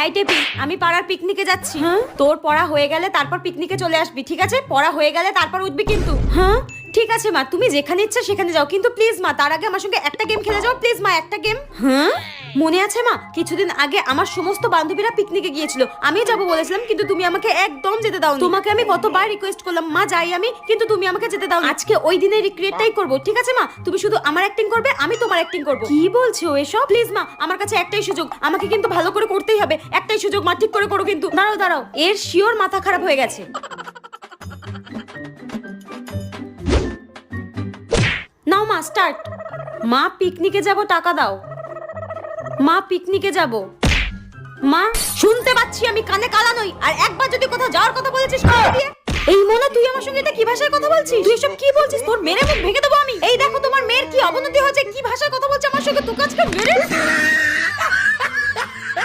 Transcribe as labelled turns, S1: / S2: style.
S1: এই টেপি, আমি পাড়ার পিকনিকে যাচ্ছি। তোর পড়া হয়ে গেলে তারপর পিকনিকে চলে আসবি, ঠিক আছে? পড়া হয়ে গেলে তারপর উঠবি কিন্তু। হ্যাঁ ঠিক আছে মা, তুমি যেখানে ইচ্ছা সেখানে যাও, কিন্তু প্লিজ মা তার আগে আমার সঙ্গে একটা গেম খেলে যাও প্লিজ মা, একটা গেম। হ্যাঁ মনে আছে মা, কিছুদিন আগে আমার সমস্ত বান্ধবীরা পিকনিকে গিয়েছিল, আমি যাব বলেছিলাম কিন্তু তুমি আমাকে একদম যেতে দাও। তোমাকে আমি কতবার রিকোয়েস্ট করলাম মা যাই আমি, কিন্তু তুমি আমাকে যেতে দাও। আজকে ওই দিনের রিক্রিয়েটটাই করব, ঠিক আছে মা? তুমি শুধু আমার অ্যাক্টিং করবে, আমি তোমার অ্যাক্টিং করব। কি বলছো এসব? প্লিজ মা, আমার কাছে একটাই সুযোগ, আমাকে কিন্তু ভালো করে করতেই হবে। একটাই সুযোগ মা, ঠিক করে করো কিন্তু। দাঁড়াও দাঁড়াও, এর শিওর মাথা খারাপ হয়ে গেছে। নাও মা স্টার্ট। মা পিকনিকে যাব, টাকা দাও। মা পিকনিকে যাব। মা শুনতে পাচ্ছি আমি, কানে কালা নই। আর একবার যদি কোথাও যাওয়ার কথা বলেছিস কানে দিয়ে। এই মোনা, তুই আমার সঙ্গে এটা কি ভাষায় কথা বলছিস? তুই এসব কি বলছিস? তোর মেরে মুখ ভেঙে দেবো আমি। এই দেখো তোমার মেয়ের কি অবনতি হয়েছে, কি ভাষায় কথা বলছে আমার সঙ্গে। তোকে আজকে মেরে